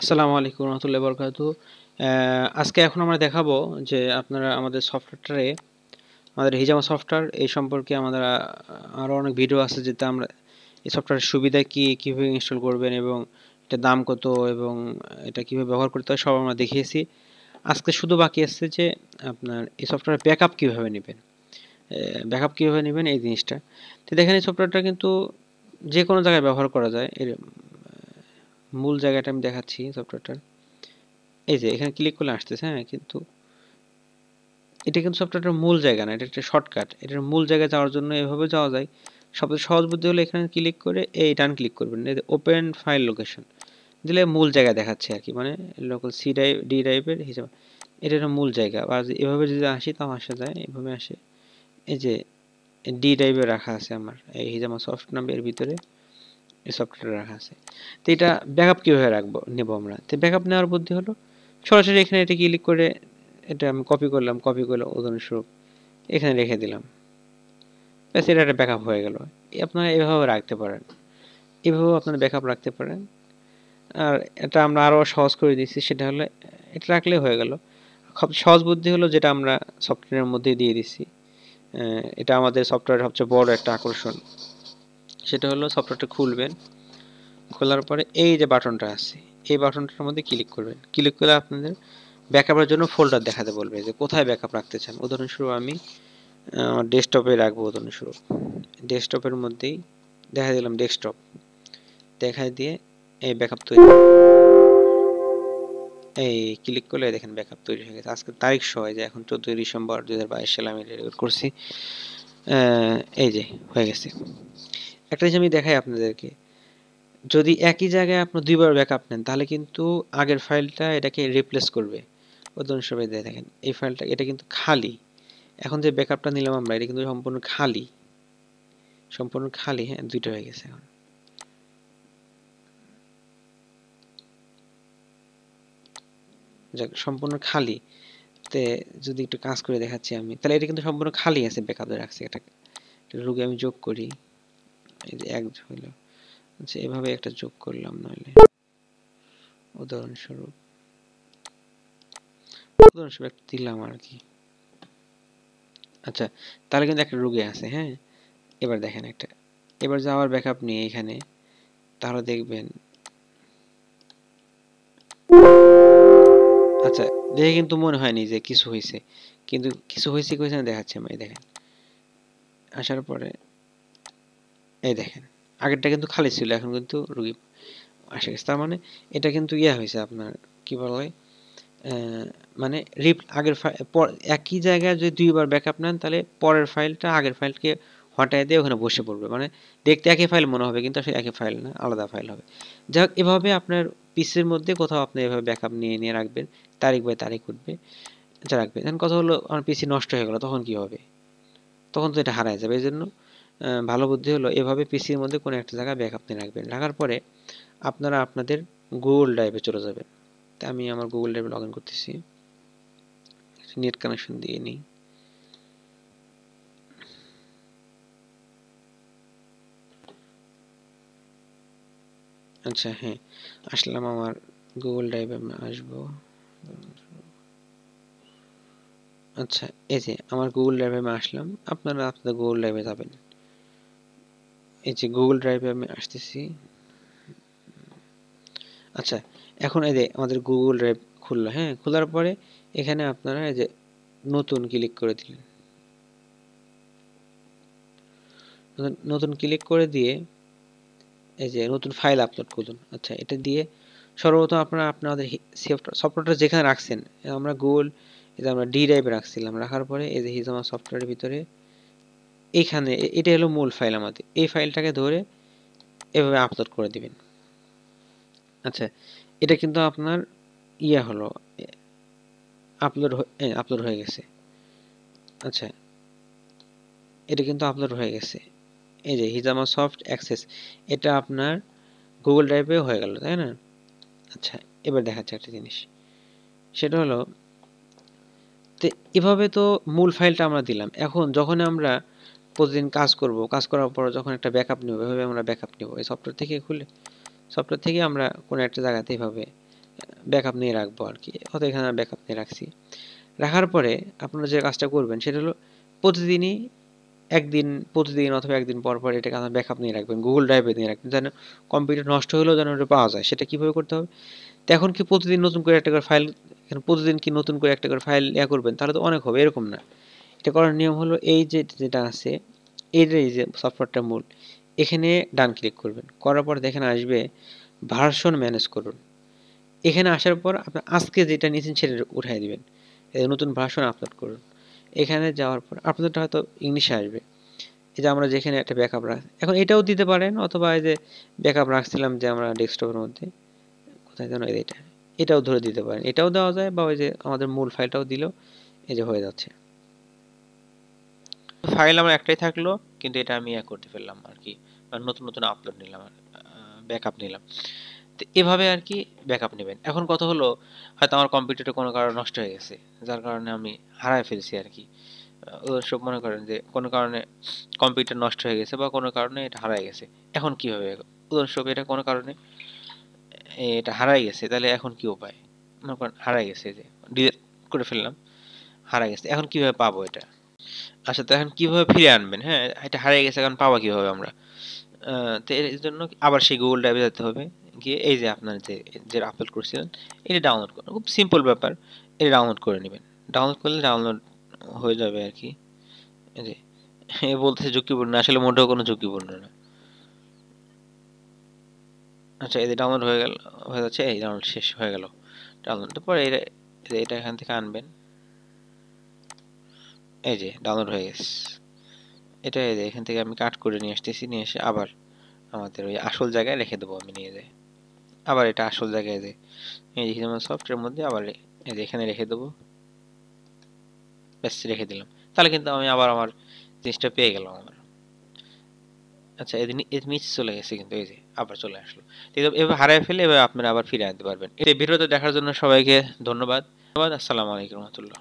আসসালামু আলাইকুম রহমতুল্লাহি ওয়া বারাকাতুহু। আজকে এখন আমরা দেখাবো যে আপনারা আমাদের সফটওয়্যারটারে আমাদের হিজামা সফটওয়্যার এই সম্পর্কে আমাদের আরো অনেক ভিডিও আছে যেটা আমরা এই সফটওয়্যারের সুবিধা কি কিভাবে ইনস্টল করবেন এবং এটা দাম কত এবং এটা কিভাবে ব্যবহার করতে হয় সব আমরা দেখিয়েছি। আজকে শুধু বাকি আছে যে আপনার এই সফটওয়্যার ব্যাকআপ কিভাবে নেবেন, এই জিনিসটা। তো দেখেন এই সফটওয়্যারটা কিন্তু যে কোনো জায়গায় ব্যবহার করা যায়। এর মূল জায়গাটা আমি দেখাচ্ছি সফটওয়্যারটার। এই যে এখানে ক্লিক করলে আসতেছে, হ্যাঁ, কিন্তু এটা কিন্তু সফটওয়্যারটার মূল জায়গা না, এটা একটা শর্টকাট। এটার মূল জায়গায় যাওয়ার জন্য এভাবে যাওয়া যায়। সবচেয়ে সহজ বুদ্ধি হলো এখানে ক্লিক করে এই ডান ক্লিক করবেন, ওপেন ফাইল লোকেশন দিলে মূল জায়গা দেখাচ্ছে আর কি, মানে লোকাল সি ড্রাইভ ডি ড্রাইভের হিসাবে এটা হলো মূল জায়গা। আর এভাবে যদি আসি তাও আসা যায়, এভাবে আসে। এই যে ডি ড্রাইভে রাখা আছে আমার এই হিজামা সফট নামের ভিতরে এই সফটওয়্যার রাখা আছে। তো এটা ব্যাকআপ কীভাবে রাখবো নেবো আমরা, তো ব্যাকআপ নেওয়ার বুদ্ধি হলো সরাসরি এখানে এটা ক্লিক করে এটা আমি কপি করলাম, কপি করে উদাহরণস্বরূপ এখানে রেখে দিলাম, ব্যাস এটা একটা ব্যাকআপ হয়ে গেল। আপনারা এভাবে রাখতে পারেন, এভাবেও আপনারা ব্যাকআপ রাখতে পারেন। আর এটা আমরা আরও সহজ করে দিচ্ছি, সেটা হলো এটা রাখলে হয়ে গেল। খুব সহজ বুদ্ধি হলো যেটা আমরা সফটওয়্যারের মধ্যে দিয়ে দিচ্ছি, এটা আমাদের সফটওয়্যারের সবচেয়ে বড় একটা আকর্ষণ। সেটা হলো সফটওয়্যারটা খুলবেন, খোলার পরে এই যে বাটনটা আছে এই বাটনটার মধ্যে ক্লিক করবেন। ক্লিক করলে আপনাদের ব্যাকআপের জন্য ফোল্ডার দেখাতে বলবে যে কোথায় ব্যাকআপ রাখতে চান। উদাহরণস্বরূপ আমি আমার ডেস্কটপে রাখবো। উদাহরণস্বরূপ ডেস্কটপের মধ্যেই দেখা দিলাম, ডেস্কটপ দেখায় দিয়ে এই ব্যাকআপ তৈরি, এই ক্লিক করলে দেখেন ব্যাকআপ তৈরি হয়ে গেছে। আজকে তারিখ সহ যে এখন 14 ডিসেম্বর 2022 সালে আমি রেকর্ড করছি। এই যে হয়ে গেছে। একটা জিনিস আমি দেখাই আপনাদেরকে, যদি একই জায়গায় আপনি দুইবার ব্যাকআপ নেন তাহলে কিন্তু আগের ফাইলটা এটাকে রিপ্লেস করবে। উদাহরণস্বরূপ দেখেন এই ফাইলটা, এটা কিন্তু খালি। এখন যে ব্যাকআপটা নিলাম আমরা এটা কিন্তু সম্পূর্ণ খালি, সম্পূর্ণ খালি। হ্যাঁ, দুইটা হয়ে গেছে এখন। যাক, সম্পূর্ণ খালি। তে যদি একটু কাজ করে দেখাচ্ছি আমি, তাহলে এটা কিন্তু সম্পূর্ণ খালি আছে, ব্যাকআপে রাখছি। এটা রোগে আমি যোগ করি, এই যে এক হইল। আচ্ছা, এভাবে একটা যোগ করলাম, নাহলে উদাহরণস্বরূপ একটা দিলাম আর কি। আচ্ছা, তাহলে কিন্তু একটা রোগে আছে। হ্যাঁ, এবার দেখেন একটা, এবার যে আবার ব্যাকআপ নিয়ে এখানে, তাহলে দেখবেন আচ্ছা দেখে কিন্তু মনে হয়নি যে কিছু হয়েছে, কিন্তু কিছু হয়েছে কইছে না, দেখাচ্ছে আমি। দেখেন আসার পরে এই দেখেন আগেরটা কিন্তু খালি ছিল, এখন কিন্তু রুগী আসে গেছে। তার মানে এটা কিন্তু ইয়া হয়েছে আপনার, কি বলে, মানে আগের একই জায়গায় যদি দুইবার ব্যাকআপ নেন তাহলে পরের ফাইলটা আগের ফাইলকে হটায় দিয়ে ওখানে বসে পড়বে। মানে দেখতে একই ফাইল মনে হবে কিন্তু আসলে একই ফাইল না, আলাদা ফাইল হবে। যাই হোক, এভাবে আপনার পিসির মধ্যে কোথাও আপনি এভাবে ব্যাকআপ নিয়ে নিয়ে রাখবেন, তারিখ বাই তারিখ উঠবে, আচ্ছা রাখবেন। এখন কথা হলো আমার পিসি নষ্ট হয়ে গেল, তখন কি হবে? তখন তো এটা হারায় যাবে। এই জন্য ভালো বুদ্ধি হলো এভাবে পিসির মধ্যে কোনো একটা জায়গায় ব্যাকআপ নিয়ে রাখবেন। রাখার পরে আপনারা আপনাদের গুগল ড্রাইভে চলে যাবেন। তা আমি আমার গুগল ড্রাইভে লগ ইন করতেছি, নেট কানেকশন দিয়ে নিই। আচ্ছা, হ্যাঁ, আসলাম আমার গুগল ড্রাইভে। আমি আসবো। আচ্ছা, এই যে আমার গুগল ড্রাইভে আমি আসলাম। আপনারা আপনাদের গুগল ড্রাইভে যাবেন। এই যে গুগল ড্রাইভে আমি আসতেছি। আচ্ছা, এখন এই যে আমাদের গুগল ড্রাইভ খুললো। হ্যাঁ, খোলার পরে এখানে আপনারা এই যে নতুন ক্লিক করে দিলেন। নতুন ক্লিক করে দিয়ে এই যে নতুন ফাইল আপলোড করুন। আচ্ছা, এটা দিয়ে সর্বপ্রথম আপনারা আপনাদের সফটওয়্যারটা যেখানে রাখছেন, আমরা গুগল, এই যে আমরা ডি ড্রাইভে রাখছিলাম, রাখার পরে এই যে হিজামা সফটওয়্যারের ভিতরে এইখানে এটা হলো মূল ফাইল আমাদের, এই ফাইলটাকে ধরে এভাবে আপলোড করে দিবেন। আচ্ছা, এটা কিন্তু আপনার ইয়া হলো, আপলোড হয়ে গেছে। আচ্ছা, এটা কিন্তু আপলোড হয়ে গেছে। এই যে হিজামা সফট অ্যাক্সেস, এটা আপনার গুগল ড্রাইভে হয়ে গেল, তাই না? আচ্ছা, এবার দেখাচ্ছে একটা জিনিস, সেটা হলো এভাবে তো মূল ফাইলটা আমরা দিলাম। এখন যখন আমরা প্রতিদিন কাজ করব, কাজ করার পর যখন একটা ব্যাকআপ নেব, এভাবে আমরা ব্যাকআপ নেব এই সফটওয়্যার থেকে খুলে, সফটওয়্যার থেকে আমরা কোনো একটা জায়গাতে এভাবে ব্যাকআপ নিয়ে রাখবো আর কি, অর্থাৎ এখানে ব্যাকআপ নিয়ে রাখছি। রাখার পরে আপনারা যে কাজটা করবেন সেটা হলো প্রতিদিনই প্রতিদিন অথবা একদিন পর পর এটাকে আপনার ব্যাকআপ নিয়ে রাখবেন, গুগল ড্রাইভে নিয়ে রাখবেন, যেন কম্পিউটার নষ্ট হলেও যেন ওটা পাওয়া যায়। সেটা কিভাবে করতে হবে? তো এখন কি প্রতিদিন নতুন করে একটা করে ফাইল, প্রতিদিন কি নতুন করে একটা করে ফাইল করবেন? তাহলে তো অনেক হবে, এরকম না। এটা করার নিয়ম হলো এই যে যেটা আছে, এই যে সফটওয়্যারটা মূল, এখানে ডান ক্লিক করবেন, করার পর দেখেন আসবে ভার্সন ম্যানেজ করুন। এখানে আসার পর আপনি আজকে যেটা নিয়েছেন সেটা উঠাই দিবেন, নতুন ভার্সন আপলোড করুন। এখানে যাওয়ার পর আপনাদেরটা হয়তো ইংলিশে আসবে, এই যে আমরা যেখানে একটা ব্যাকআপ এখন এটাও দিতে পারেন, অথবা এই যে ব্যাকআপ রাখছিলাম যে আমরা ডেস্কটপের মধ্যে, কোথায় যেন এটাও ধরে দিতে পারেন, এটাও দেওয়া যায়, বা ওই যে আমাদের মূল ফাইলটাও দিলেও এই যে হয়ে যাচ্ছে। ফাইল আমার একটাই থাকলো, কিন্তু এটা আমি করতে ফেললাম আর কি, নতুন নতুন আপলোড নিলাম, ব্যাকআপ নিলাম। তো এভাবে আর কি ব্যাকআপ নেবেন। এখন কথা হলো, হয়তো আমার কম্পিউটারটা কোনো কারণে নষ্ট হয়ে গেছে, যার কারণে আমি হারায় ফেলছি আর কি। সব মনে করেন যে কোনো কারণে কম্পিউটার নষ্ট হয়ে গেছে বা কোনো কারণে এটা হারায় গেছে, এখন কি হবে? উদাহরণস্বরূপ এটা কোনো কারণে এটা হারায় গেছে, তাহলে এখন কি উপায়? মনে করেন হারায় গেছে, যে ডিলিট করে ফেললাম, হারায় গেছে, এখন কিভাবে পাবো এটা? আচ্ছা, তো এখন কিভাবে ফিরে আনবেন? হ্যাঁ, এটা হারিয়ে গেছে, এখন পাওয়া কিভাবে আমরা? তো এর জন্য আবার সেই গুগল ড্রাইভে যেতে হবে, গিয়ে এই যে আপনার যে আপলোড করছিলেন এটা ডাউনলোড করুন। খুব সিম্পল ব্যাপার, এটা ডাউনলোড করে নেবেন। ডাউনলোড করলে ডাউনলোড হয়ে যাবে আর কি। এই যে বলতেছে ঝুঁকিপূর্ণ, আসলে মোটেও কোনো ঝুঁকিপূর্ণ না। আচ্ছা, এই যে ডাউনলোড হয়ে যাচ্ছে, এই ডাউনলোড শেষ হয়ে গেল। ডাউনলোড পরে এটা এখান থেকে আনবেন, এই যে ডাউনলোড হয়ে গেছে। এটা এই যে এখান থেকে আমি কাট করে নিয়ে আসতেছি, নিয়ে এসে আবার আমাদের ওই আসল জায়গায় রেখে দেবো আমি নিয়ে যাই। আবার এটা আসল জায়গায় যে এই যেমন সফটওয়্যার মধ্যে আবার এই যে এখানে রেখে দেবো, ব্যাস রেখে দিলাম। তাহলে কিন্তু আমি আবার আমার জিনিসটা পেয়ে গেলাম আমার। আচ্ছা, এর নিচে চলে গেছে, কিন্তু এই যে আবার চলে আসলো। এভাবে হারায় ফেলে এভাবে আপনারা আবার ফিরে আনতে পারবেন। এই ভিডিওটা দেখার জন্য সবাইকে ধন্যবাদ। আসসালামু আলাইকুম রহমতুল্লাহ।